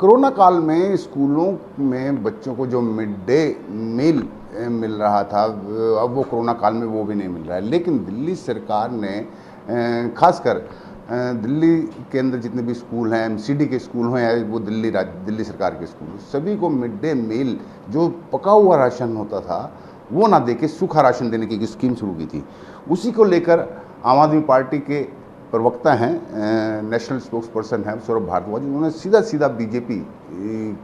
Corona काल में स्कूलों में बच्चों को जो मिड डे मील मिल रहा था, अब वो कोरोना काल में वो भी नहीं मिल रहा है। लेकिन दिल्ली सरकार ने खासकर दिल्ली के अंदर जितने भी स्कूल हैं, एमसीडी के स्कूल हैं या वो दिल्ली सरकार के स्कूल, सभी को मिड डे मील जो पका हुआ राशन होता था वो ना देके सूखा राशन देने की स्कीम शुरू की थी। उसी को लेकर आम आदमी पार्टी के प्रवक्ता हैं, नेशनल स्पोक्स पर्सन हैं सौरभ भारद्वाज, उन्होंने सीधा सीधा बीजेपी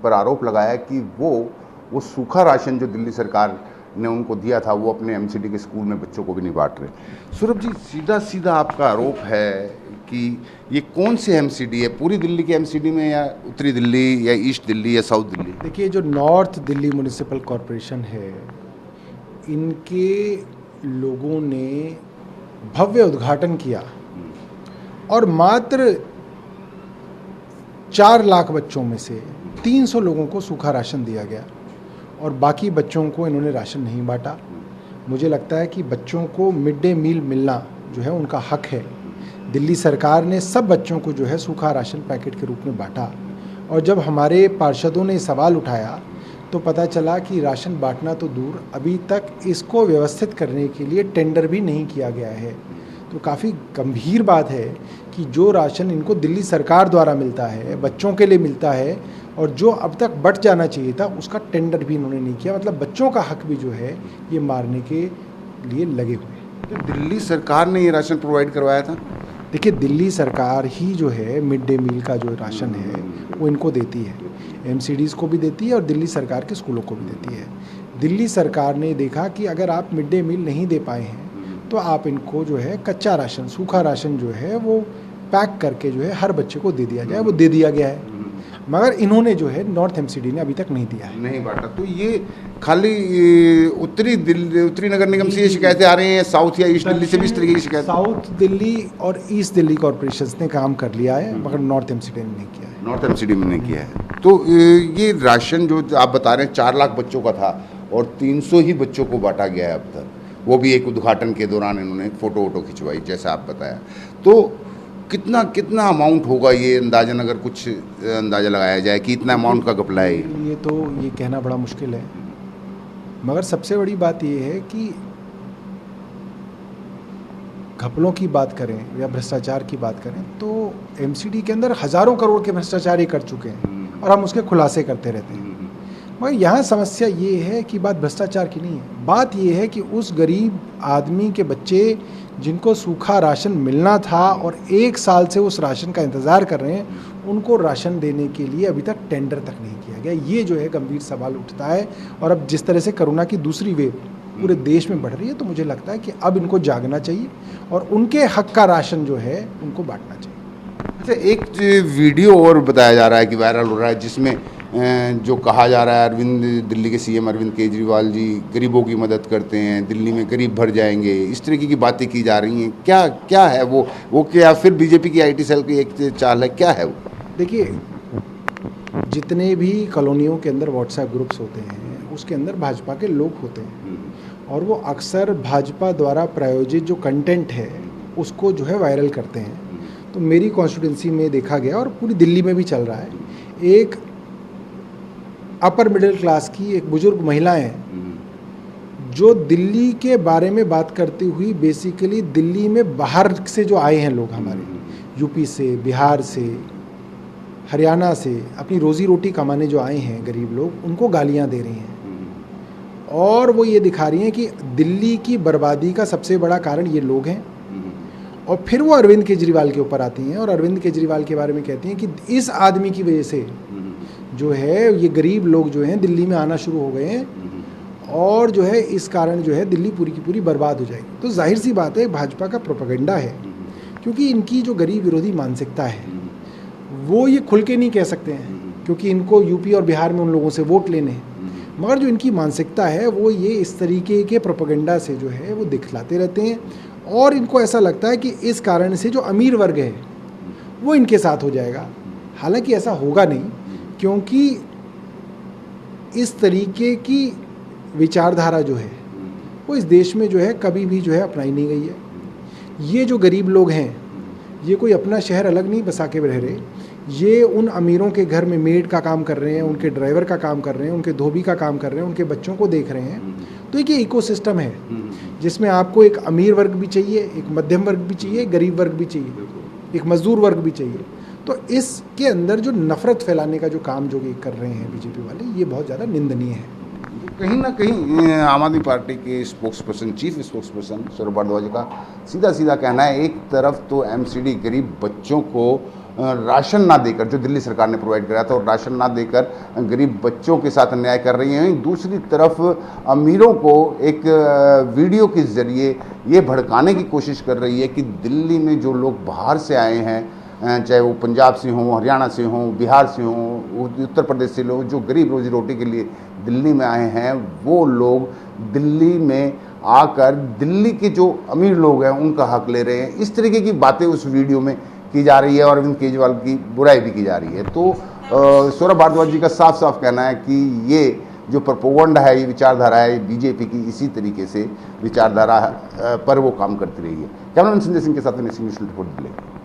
पर आरोप लगाया कि वो सूखा राशन जो दिल्ली सरकार ने उनको दिया था वो अपने एमसीडी के स्कूल में बच्चों को भी नहीं बांट रहे। सौरभ जी, सीधा सीधा आपका आरोप है कि ये कौन से एमसीडी है, पूरी दिल्ली के एमसीडी में या उत्तरी दिल्ली या ईस्ट दिल्ली या साउथ दिल्ली? देखिए, जो नॉर्थ दिल्ली म्युनिसिपल कॉरपोरेशन है, इनके लोगों ने भव्य उद्घाटन किया और मात्र 4 लाख बच्चों में से 300 लोगों को सूखा राशन दिया गया और बाकी बच्चों को इन्होंने राशन नहीं बांटा। मुझे लगता है कि बच्चों को मिड डे मील मिलना जो है उनका हक है। दिल्ली सरकार ने सब बच्चों को जो है सूखा राशन पैकेट के रूप में बांटा और जब हमारे पार्षदों ने सवाल उठाया तो पता चला कि राशन बांटना तो दूर, अभी तक इसको व्यवस्थित करने के लिए टेंडर भी नहीं किया गया है। तो काफ़ी गंभीर बात है कि जो राशन इनको दिल्ली सरकार द्वारा मिलता है, बच्चों के लिए मिलता है, और जो अब तक बट जाना चाहिए था उसका टेंडर भी इन्होंने नहीं किया। मतलब बच्चों का हक भी जो है ये मारने के लिए लगे हुए। तो दिल्ली सरकार ने ये राशन प्रोवाइड करवाया था? देखिए, दिल्ली सरकार ही जो है मिड डे मील का जो राशन है वो इनको देती है, एमसीडीज़ को भी देती है और दिल्ली सरकार के स्कूलों को भी देती है। दिल्ली सरकार ने देखा कि अगर आप मिड डे मील नहीं दे पाए हैं तो आप इनको जो है कच्चा राशन, सूखा राशन जो है वो पैक करके जो है हर बच्चे को दे दिया जाए। वो दे दिया गया है, मगर इन्होंने जो है नॉर्थ एमसीडी ने अभी तक नहीं दिया है, नहीं बांटा। तो ये खाली उत्तरी नगर निगम से ये शिकायतें आ रही हैं, साउथ या ईस्ट दिल्ली से भी इस तरीके की शिकायत? साउथ दिल्ली और ईस्ट दिल्ली कॉर्पोरेशन ने काम कर लिया है, मगर नॉर्थ एमसीडी ने नहीं किया है। नॉर्थ एमसीडी में नहीं किया है। तो ये राशन जो आप बता रहे हैं 4 लाख बच्चों का था और 300 ही बच्चों को बांटा गया है अब तक, वो भी एक उद्घाटन के दौरान इन्होंने फ़ोटो खिंचवाई जैसा आप बताया। तो कितना अमाउंट होगा ये अंदाजन, अगर कुछ अंदाज़ा लगाया जाए कि इतना अमाउंट का घपला है? ये कहना बड़ा मुश्किल है, मगर सबसे बड़ी बात ये है कि घपलों की बात करें या भ्रष्टाचार की बात करें तो एमसीडी के अंदर हज़ारों करोड़ के भ्रष्टाचार ये कर चुके हैं और हम उसके खुलासे करते रहते हैं। मगर यहाँ समस्या ये है कि बात भ्रष्टाचार की नहीं है, बात ये है कि उस गरीब आदमी के बच्चे जिनको सूखा राशन मिलना था और 1 साल से उस राशन का इंतज़ार कर रहे हैं, उनको राशन देने के लिए अभी तक टेंडर तक नहीं किया गया। ये जो है गंभीर सवाल उठता है। और अब जिस तरह से कोरोना की दूसरी वेव पूरे देश में बढ़ रही है, तो मुझे लगता है कि अब इनको जागना चाहिए और उनके हक का राशन जो है उनको बांटना चाहिए। अच्छा, एक वीडियो और बताया जा रहा है कि वायरल हो रहा है, जिसमें जो कहा जा रहा है दिल्ली के सीएम अरविंद केजरीवाल जी गरीबों की मदद करते हैं, दिल्ली में गरीब भर जाएंगे, इस तरीके की बातें की जा रही हैं। क्या है वो क्या फिर बीजेपी की आईटी सेल की एक चाल है, क्या है वो? देखिए, जितने भी कॉलोनियों के अंदर व्हाट्सएप ग्रुप्स होते हैं उसके अंदर भाजपा के लोग होते हैं और वो अक्सर भाजपा द्वारा प्रायोजित जो कंटेंट है उसको जो है वायरल करते हैं। तो मेरी कॉन्स्टिट्यूंसी में देखा गया और पूरी दिल्ली में भी चल रहा है, एक अपर मिडिल क्लास की एक बुजुर्ग महिला हैं जो दिल्ली के बारे में बात करती हुई, बेसिकली दिल्ली में बाहर से जो आए हैं लोग, हमारे यूपी से, बिहार से, हरियाणा से अपनी रोज़ी रोटी कमाने जो आए हैं गरीब लोग, उनको गालियां दे रही हैं और वो ये दिखा रही हैं कि दिल्ली की बर्बादी का सबसे बड़ा कारण ये लोग हैं। और फिर वो अरविंद केजरीवाल के ऊपर आती हैं और अरविंद केजरीवाल के बारे में कहती हैं कि इस आदमी की वजह से जो है ये गरीब लोग जो हैं दिल्ली में आना शुरू हो गए हैं और जो है इस कारण जो है दिल्ली पूरी की पूरी बर्बाद हो जाएगी। तो जाहिर सी बात है भाजपा का प्रोपेगेंडा है, क्योंकि इनकी जो गरीब विरोधी मानसिकता है वो ये खुल के नहीं कह सकते हैं क्योंकि इनको यूपी और बिहार में उन लोगों से वोट लेने हैं, मगर जो इनकी मानसिकता है वो ये इस तरीके के प्रोपेगेंडा से जो है वो दिखलाते रहते हैं और इनको ऐसा लगता है कि इस कारण से जो अमीर वर्ग है वो इनके साथ हो जाएगा। हालांकि ऐसा होगा नहीं, क्योंकि इस तरीके की विचारधारा जो है वो इस देश में जो है कभी भी जो है अपनाई नहीं गई है। ये जो गरीब लोग हैं ये कोई अपना शहर अलग नहीं बसा के रह रहे, ये उन अमीरों के घर में मेड का काम कर रहे हैं, उनके ड्राइवर का काम कर रहे हैं, उनके धोबी का काम कर रहे हैं, उनके बच्चों को देख रहे हैं। तो एक ये इकोसिस्टम है जिसमें आपको एक अमीर वर्ग भी चाहिए, एक मध्यम वर्ग भी चाहिए, गरीब वर्ग भी चाहिए, एक मजदूर वर्ग भी चाहिए। तो इसके अंदर जो नफरत फैलाने का जो काम जो ये कर रहे हैं बीजेपी वाले, ये बहुत ज़्यादा निंदनीय है। कहीं ना कहीं आम आदमी पार्टी के spokesperson, chief spokesperson Saurabh Bhardwaj का सीधा सीधा कहना है, एक तरफ तो एमसीडी गरीब बच्चों को राशन ना देकर, जो दिल्ली सरकार ने प्रोवाइड कराया था, और राशन ना देकर गरीब बच्चों के साथ अन्याय कर रही हैं, दूसरी तरफ अमीरों को एक वीडियो के ज़रिए ये भड़काने की कोशिश कर रही है कि दिल्ली में जो लोग बाहर से आए हैं, चाहे वो पंजाब से हों, हरियाणा से हों, बिहार से हों, उत्तर प्रदेश से लोग जो गरीब रोजी रोटी के लिए दिल्ली में आए हैं, वो लोग दिल्ली में आकर दिल्ली के जो अमीर लोग हैं उनका हक ले रहे हैं। इस तरीके की बातें उस वीडियो में की जा रही है और अरविंद केजरीवाल की बुराई भी की जा रही है। तो सौरभ भारद्वाज जी का साफ साफ कहना है कि ये जो प्रोपोगंडा है, ये विचारधारा है बीजेपी की, इसी तरीके से विचारधारा पर वो काम करती रही है। कैमरामैन संजय सिंह के साथ में रिपोर्ट दिल्ली।